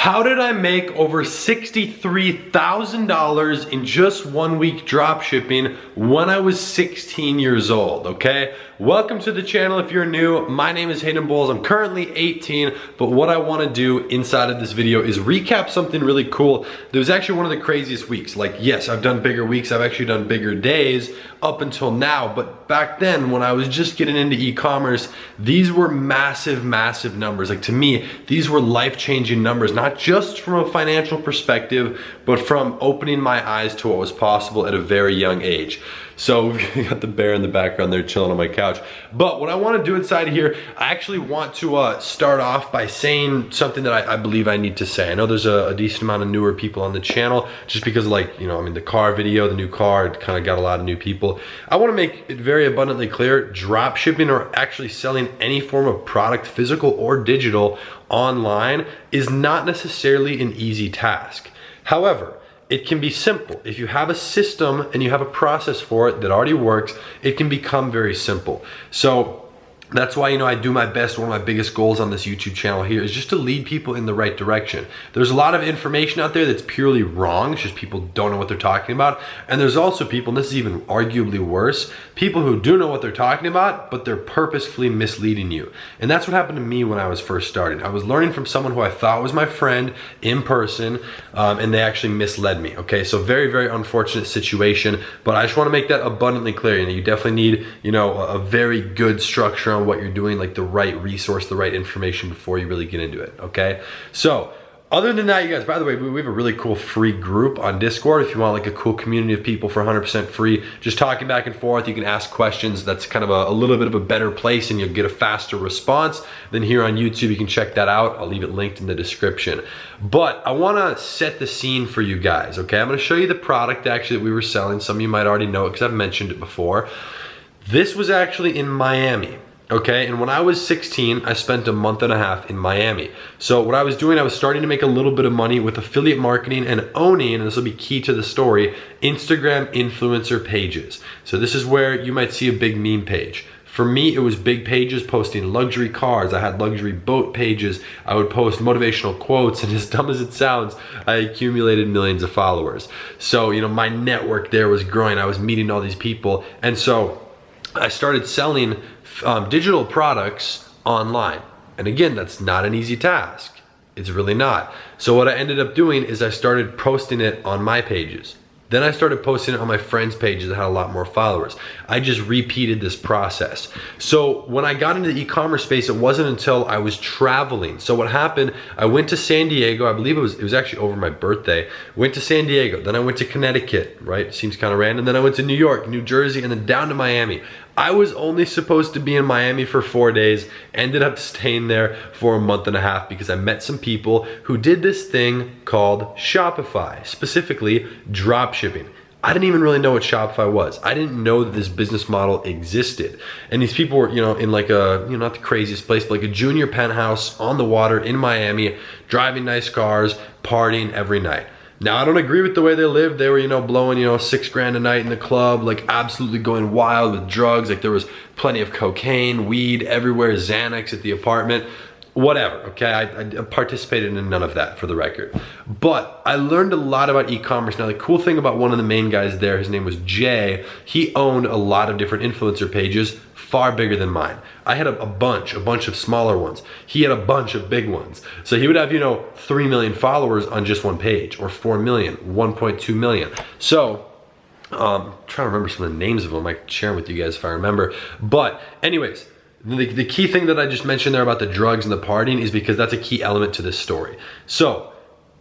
How did I make over $63,000 in just 1 week drop shipping when I was 16 years old, okay? Welcome to the channel if you're new. My name is Hayden. I'm currently 18, but what I wanna do inside of this video is recap something really cool. There was actually one of the craziest weeks. Like, yes, I've done bigger weeks, I've actually done bigger days up until now, but back then when I was just getting into e-commerce, these were massive, massive numbers. Like to me, these were life-changing numbers, not just from a financial perspective, but from opening my eyes to what was possible at a very young age. So we got the bear in the background there chilling on my couch. But what I want to do inside here, I actually want to start off by saying something that I believe I need to say. I know there's a decent amount of newer people on the channel, just because like, you know, I mean, the car video, the new car, it kind of got a lot of new people. I want to make it very abundantly clear, drop shipping or actually selling any form of product, physical or digital, online is not necessarily an easy task. However, it can be simple. If you have a system and you have a process for it that already works, it can become very simple. So that's why, you know, I do my best. One of my biggest goals on this YouTube channel here is just to lead people in the right direction. There's a lot of information out there that's purely wrong. It's just people don't know what they're talking about. And there's also people, and this is even arguably worse, people who do know what they're talking about, but they're purposefully misleading you. And that's what happened to me when I was first starting. I was learning from someone who I thought was my friend in person, and they actually misled me, okay? So very, very unfortunate situation, but I just wanna make that abundantly clear. You know, you definitely need, you know, a very good structure on what you're doing, like the right resource, the right information before you really get into it, okay? So other than that, you guys, by the way, we have a really cool free group on Discord. If you want like a cool community of people for 100% free, just talking back and forth, you can ask questions. That's kind of a little bit of a better place and you'll get a faster response than here on YouTube. You can check that out. I'll leave it linked in the description. But I wanna set the scene for you guys, okay? I'm gonna show you the product actually that we were selling. Some of you might already know it because I've mentioned it before. This was actually in Miami. Okay, and when I was 16, I spent a month and a half in Miami. So what I was doing, I was starting to make a little bit of money with affiliate marketing and owning, and this will be key to the story, Instagram influencer pages. So this is where you might see a big meme page. For me, it was big pages posting luxury cars. I had luxury boat pages. I would post motivational quotes, and as dumb as it sounds, I accumulated millions of followers. So, you know, my network there was growing. I was meeting all these people, and so I started selling digital products online. And again, that's not an easy task. It's really not. So what I ended up doing is I started posting it on my pages. Then I started posting it on my friends' pages that had a lot more followers. I just repeated this process. So when I got into the e-commerce space, it wasn't until I was traveling. So what happened, I went to San Diego, I believe it was actually over my birthday. Went to San Diego, then I went to Connecticut, right? Seems kind of random. Then I went to New York, New Jersey, and then down to Miami. I was only supposed to be in Miami for 4 days, ended up staying there for a month and a half because I met some people who did this thing called Shopify, specifically drop shipping. I didn't even really know what Shopify was. I didn't know that this business model existed. And these people were, you know, in like a, you know, not the craziest place, but like a junior penthouse on the water in Miami, driving nice cars, partying every night. Now, I don't agree with the way they lived. They were, you know, blowing, you know, $6 grand a night in the club, like absolutely going wild with drugs. Like there was plenty of cocaine, weed everywhere, Xanax at the apartment, whatever, okay? I participated in none of that, for the record. But I learned a lot about e-commerce. Now, the cool thing about one of the main guys there, his name was Jay, he owned a lot of different influencer pages, far bigger than mine. I had a bunch of smaller ones. He had a bunch of big ones. So he would have, you know, 3 million followers on just one page, or 4 million, 1.2 million. So, I'm trying to remember some of the names of them. I can share them with you guys if I remember. But anyways, the key thing that I just mentioned there about the drugs and the partying is because that's a key element to this story. So,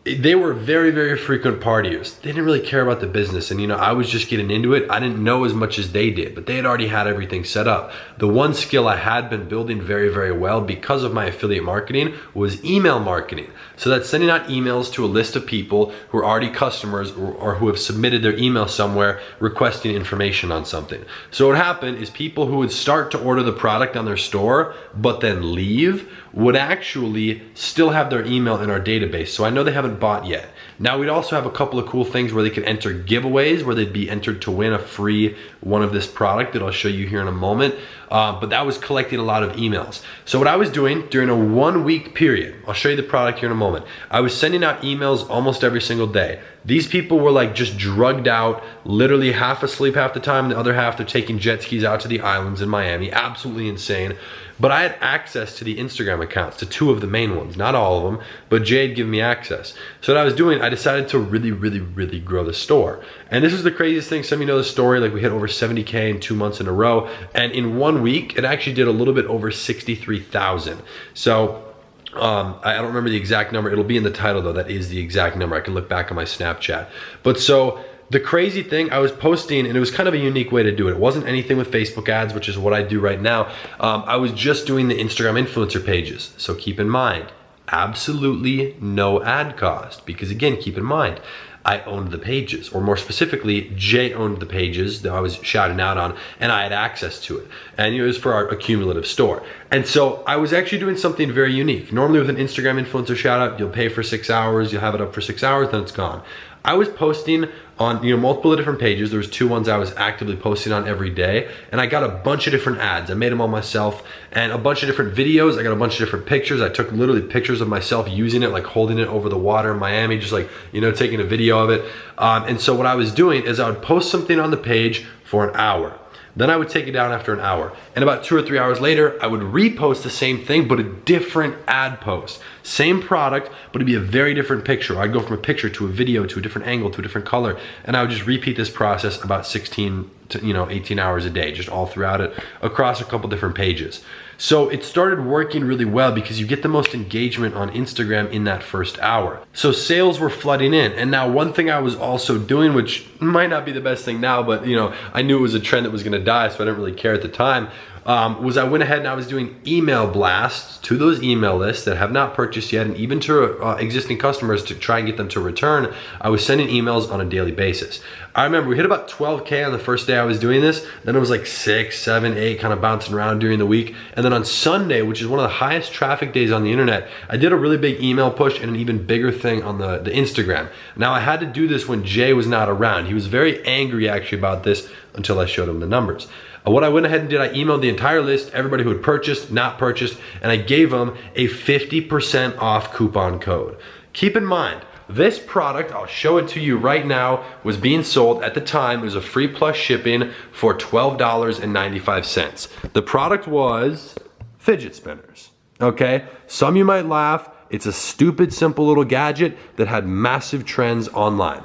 they were very, very frequent partiers. They didn't really care about the business, and you know, I was just getting into it. I didn't know as much as they did, but they had already had everything set up. The one skill I had been building very, very well because of my affiliate marketing was email marketing. So that's sending out emails to a list of people who are already customers or who have submitted their email somewhere requesting information on something. So what happened is people who would start to order the product on their store, but then leave, would actually still have their email in our database. So I know they haven't bought yet. Now we'd also have a couple of cool things where they could enter giveaways, where they'd be entered to win a free one of this product that I'll show you here in a moment. But that was collecting a lot of emails. So what I was doing during a 1 week period, I'll show you the product here in a moment. I was sending out emails almost every single day. These people were like just drugged out, literally half asleep half the time, the other half they're taking jet skis out to the islands in Miami, absolutely insane. But I had access to the Instagram accounts, to 2 of the main ones, not all of them, but Jay had given me access. So what I was doing, I decided to really grow the store. And this is the craziest thing, some of you know the story, like we hit over 70K in 2 months in a row, and in 1 week, it actually did a little bit over 63,000. So I don't remember the exact number, it'll be in the title though, that is the exact number, I can look back on my Snapchat. But so, the crazy thing, I was posting, and it was kind of a unique way to do it. It wasn't anything with Facebook ads, which is what I do right now. I was just doing the Instagram influencer pages. So keep in mind, absolutely no ad cost. Because again, keep in mind, I owned the pages, or more specifically, Jay owned the pages that I was shouting out on, and I had access to it. And it was for our accumulative store. And so I was actually doing something very unique. Normally with an Instagram influencer shout out, you'll pay for 6 hours, you'll have it up for 6 hours, then it's gone. I was posting on multiple different pages. There was 2 ones I was actively posting on every day, and I got a bunch of different ads. I made them all myself, and a bunch of different videos. I got a bunch of different pictures. I took literally pictures of myself using it, like holding it over the water in Miami, just like, taking a video of it. And so what I was doing is I would post something on the page for an hour. Then I would take it down after an hour. And about 2 or 3 hours later, I would repost the same thing, but a different ad post. Same product, but it'd be a very different picture. I'd go from a picture to a video to a different angle to a different color. And I would just repeat this process about 16 to 18 hours a day, just all throughout it, across a couple different pages. So it started working really well because you get the most engagement on Instagram in that first hour. So sales were flooding in. And now one thing I was also doing, which might not be the best thing now, but I knew it was a trend that was gonna die, so I didn't really care at the time, was I went ahead and I was doing email blasts to those email lists that have not purchased yet, and even to existing customers to try and get them to return. I was sending emails on a daily basis. I remember we hit about 12K on the first day I was doing this, then it was like 6, 7, 8, kind of bouncing around during the week. And then on Sunday, which is one of the highest traffic days on the internet, I did a really big email push and an even bigger thing on the Instagram. Now I had to do this when Jay was not around. He was very angry actually about this until I showed him the numbers. What I went ahead and did, I emailed the entire list, everybody who had purchased, not purchased, and I gave them a 50% off coupon code. Keep in mind, this product, I'll show it to you right now, was being sold at the time. It was a free plus shipping for $12.95. The product was fidget spinners, okay? Some of you might laugh. It's a stupid, simple little gadget that had massive trends online.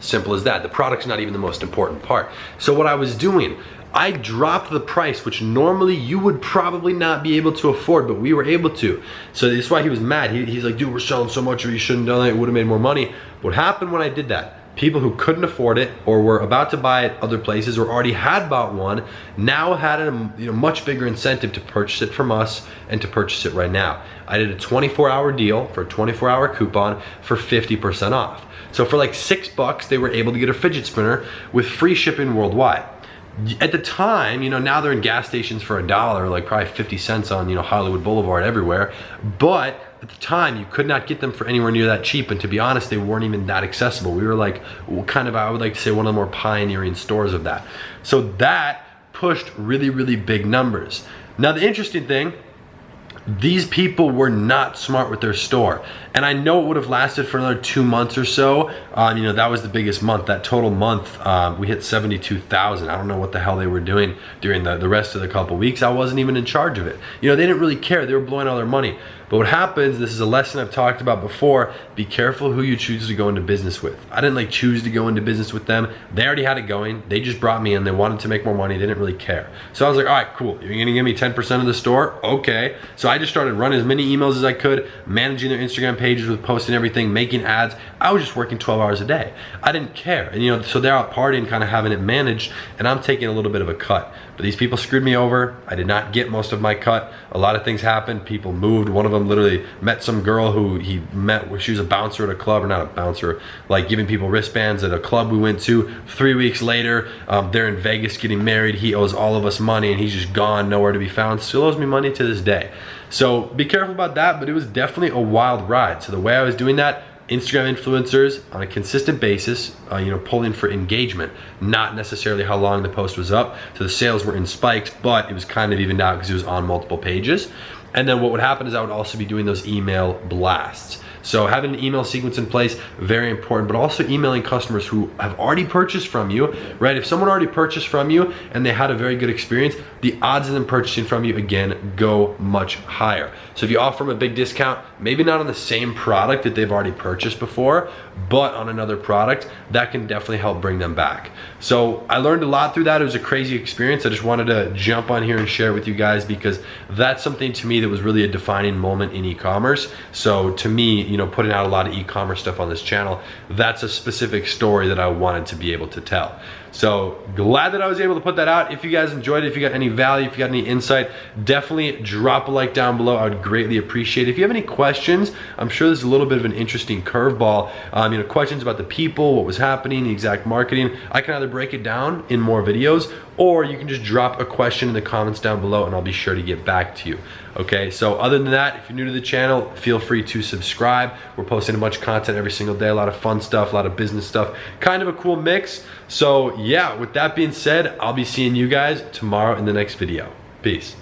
Simple as that. The product's not even the most important part. So what I was doing, I dropped the price, which normally you would probably not be able to afford, but we were able to. So that's why he was mad. He's like, dude, we're selling so much, or you shouldn't have done that, it would have made more money. What happened when I did that? People who couldn't afford it or were about to buy it other places or already had bought one now had a much bigger incentive to purchase it from us and to purchase it right now. I did a 24-hour deal for a 24-hour coupon for 50% off. So for like $6, they were able to get a fidget spinner with free shipping worldwide. At the time, now they're in gas stations for $1, like probably 50 cents on, Hollywood Boulevard everywhere. But at the time, you could not get them for anywhere near that cheap. And to be honest, they weren't even that accessible. We were like, kind of, I would like to say, one of the more pioneering stores of that. So that pushed really big numbers. Now, the interesting thing, these people were not smart with their store. And I know it would have lasted for another 2 months or so. That was the biggest month. That total month, we hit 72,000. I don't know what the hell they were doing during the rest of the couple weeks. I wasn't even in charge of it. They didn't really care. They were blowing all their money. But what happens, this is a lesson I've talked about before, be careful who you choose to go into business with. I didn't choose to go into business with them. They already had it going. They just brought me in. They wanted to make more money. They didn't really care. So I was like, all right, cool. You're gonna give me 10% of the store? Okay. So I just started running as many emails as I could, managing their Instagram pages with posting everything, making ads. I was just working 12 hours a day. I didn't care. And so they're out partying, kind of having it managed, and I'm taking a little bit of a cut. But these people screwed me over. I did not get most of my cut. A lot of things happened. People moved. One of them literally met some girl who he met, she was a bouncer at a club, or not a bouncer, like giving people wristbands at a club we went to. 3 weeks later, they're in Vegas getting married. He owes all of us money and he's just gone, nowhere to be found. Still owes me money to this day. So be careful about that, but it was definitely a wild ride. So the way I was doing that, Instagram influencers on a consistent basis, pulling for engagement, not necessarily how long the post was up. So the sales were in spikes, but it was kind of evened out because it was on multiple pages. And then what would happen is I would also be doing those email blasts. So having an email sequence in place, very important, but also emailing customers who have already purchased from you, right? If someone already purchased from you and they had a very good experience, the odds of them purchasing from you, again, go much higher. So if you offer them a big discount, maybe not on the same product that they've already purchased before, but on another product, that can definitely help bring them back. So I learned a lot through that. It was a crazy experience. I just wanted to jump on here and share it with you guys because that's something to me that was really a defining moment in e-commerce. So to me, putting out a lot of e-commerce stuff on this channel, that's a specific story that I wanted to be able to tell. So glad that I was able to put that out. If you guys enjoyed it, if you got any value, if you got any insight, definitely drop a like down below. I would greatly appreciate it. If you have any questions, I'm sure there's a little bit of an interesting curveball. Questions about the people, what was happening, the exact marketing. I can either break it down in more videos, or you can just drop a question in the comments down below and I'll be sure to get back to you. Okay, so other than that, if you're new to the channel, feel free to subscribe. We're posting a bunch of content every single day, a lot of fun stuff, a lot of business stuff, kind of a cool mix. So yeah, with that being said, I'll be seeing you guys tomorrow in the next video. Peace.